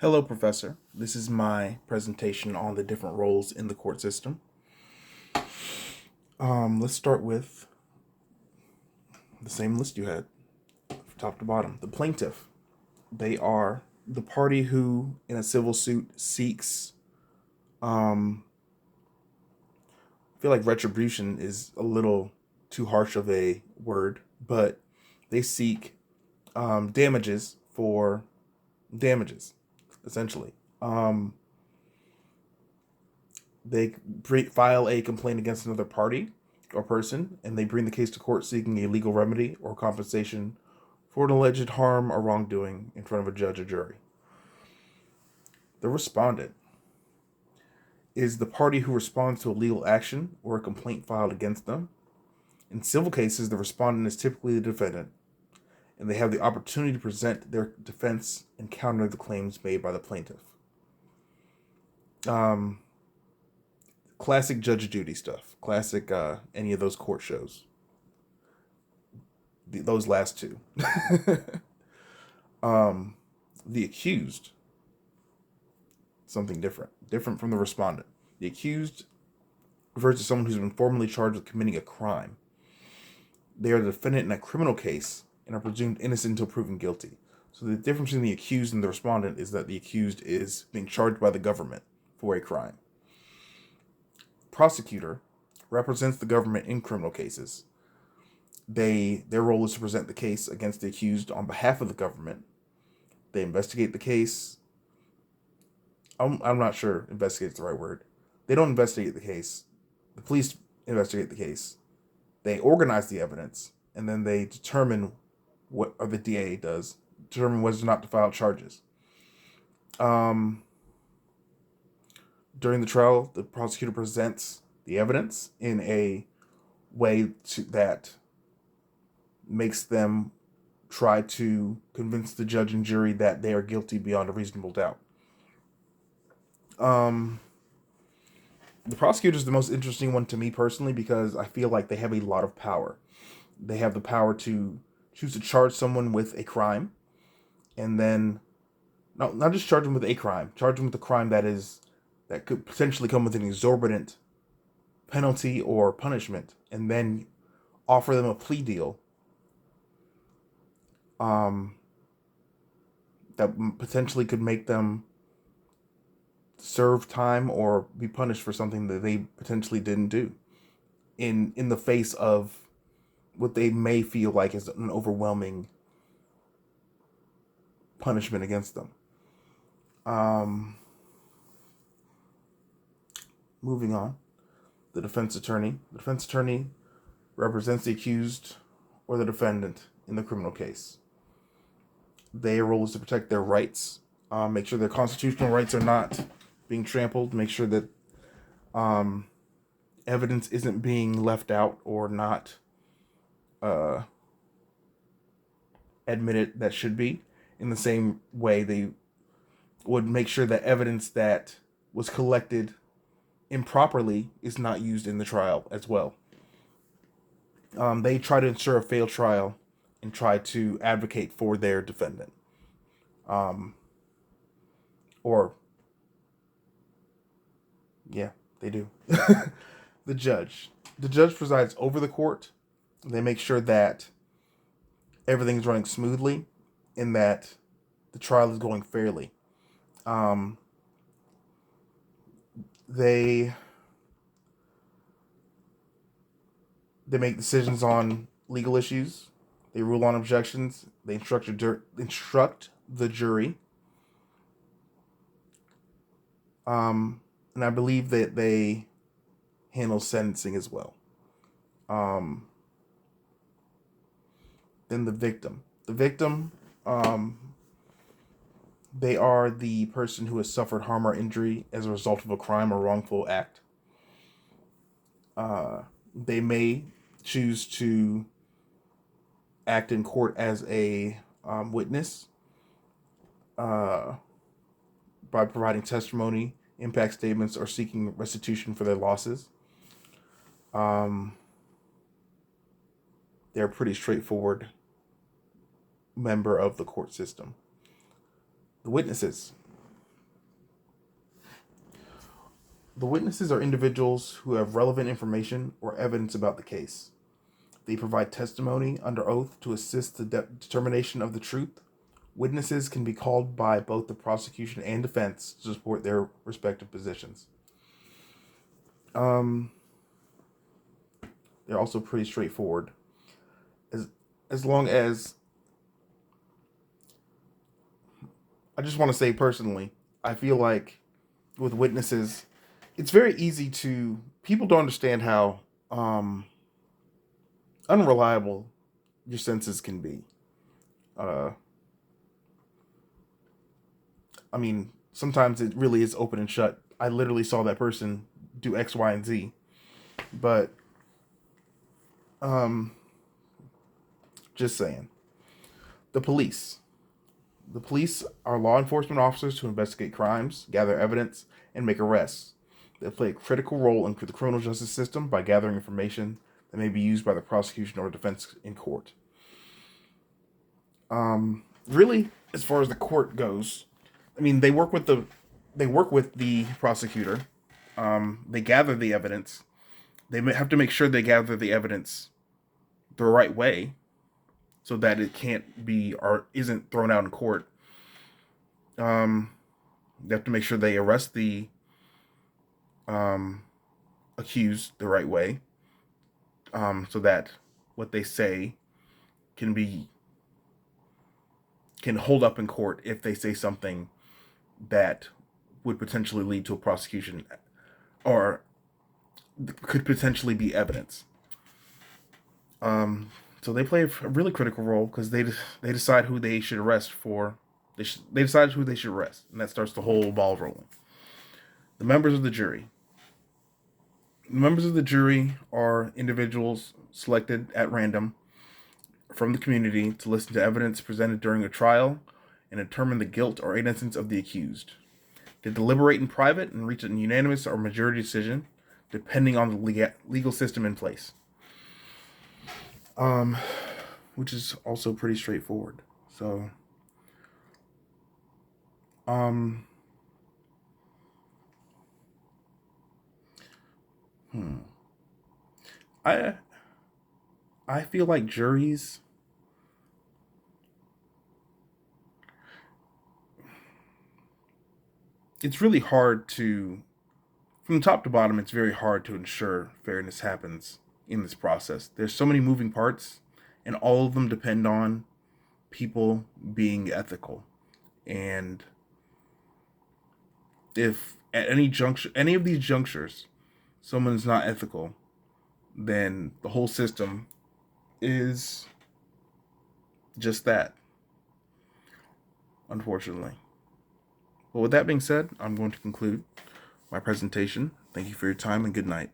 Hello, Professor. This is my presentation on the different roles in the court system. Let's start with the same list you had, from top to bottom. The plaintiff. They are the party who, in a civil suit, seeks. I feel like retribution is a little too harsh of a word, but they seek damages for damages, essentially. They file a complaint against another party or person, and they bring the case to court seeking a legal remedy or compensation for an alleged harm or wrongdoing in front of a judge or jury. The respondent is the party who responds to a legal action or a complaint filed against them. In civil cases, the respondent is typically the defendant, and they have the opportunity to present their defense and counter the claims made by the plaintiff. Classic Judge Judy stuff. Classic any of those court shows. Those last two. The accused, something different from the respondent. The accused refers to someone who's been formally charged with committing a crime. They are the defendant in a criminal case and are presumed innocent until proven guilty. So the difference between the accused and the respondent is that the accused is being charged by the government for a crime. Prosecutor represents the government in criminal cases. Their role is to present the case against the accused on behalf of the government. They investigate the case. I'm not sure investigate is the right word. They don't investigate the case. The police investigate the case. They organize the evidence, and then they determine or the DA does, determine whether or not to file charges. During the trial, the prosecutor presents the evidence in a way that makes them try to convince the judge and jury that they are guilty beyond a reasonable doubt. The prosecutor is the most interesting one to me personally because I feel like they have a lot of power. They have the power to choose to charge someone with a crime, and then not just charge them with a crime, charge them with a crime that could potentially come with an exorbitant penalty or punishment, and then offer them a plea deal that potentially could make them serve time or be punished for something that they potentially didn't do in the face of what they may feel like is an overwhelming punishment against them. Moving on, the defense attorney. The defense attorney represents the accused or the defendant in the criminal case. Their role is to protect their rights, make sure their constitutional rights are not being trampled, make sure that evidence isn't being left out or not admitted that should be. In the same way, they would make sure that evidence that was collected improperly is not used in the trial as well. They try to ensure a fair trial and try to advocate for their defendant. Or, yeah, they do. The judge. The judge presides over the court. They make sure that everything is running smoothly and that the trial is going fairly. They make decisions on legal issues. They rule on objections. They instruct the jury. And I believe that they handle sentencing as well. Then the victim. The victim, they are the person who has suffered harm or injury as a result of a crime or wrongful act. They may choose to act in court as a witness by providing testimony, impact statements, or seeking restitution for their losses. They're a pretty straightforward member of the court system. The witnesses. The witnesses are individuals who have relevant information or evidence about the case. They provide testimony under oath to assist the determination of the truth. Witnesses can be called by both the prosecution and defense to support their respective positions. They're also pretty straightforward. As long as, I just want to say personally, I feel like with witnesses, it's very easy to, people don't understand how unreliable your senses can be. Uh, I mean, sometimes it really is open and shut. I literally saw that person do X, Y, and Z. But um, just saying. The police. The police are law enforcement officers who investigate crimes, gather evidence, and make arrests. They play a critical role in the criminal justice system by gathering information that may be used by the prosecution or defense in court. Really, as far as the court goes, I mean, they work with the prosecutor. They gather the evidence. They have to make sure they gather the evidence the right way, so that it can't be or isn't thrown out in court. Um, they have to make sure they arrest the um, accused the right way, so that what they say can be can hold up in court if they say something that would potentially lead to a prosecution or could potentially be evidence. So they play a really critical role because they decide who they should arrest for. They decide who they should arrest, and that starts the whole ball rolling. The members of the jury. The members of the jury are individuals selected at random from the community to listen to evidence presented during a trial and determine the guilt or innocence of the accused. They deliberate in private and reach a unanimous or majority decision, depending on the legal system in place. Which is also pretty straightforward. So, um, hmm. I I feel like juries. It's really hard to, from top to bottom. It's very hard to ensure fairness happens in this process. There's so many moving parts, and all of them depend on people being ethical. And if at any of these junctures, someone is not ethical, then the whole system is just that, unfortunately. Well, with that being said, I'm going to conclude my presentation. Thank you for your time and good night.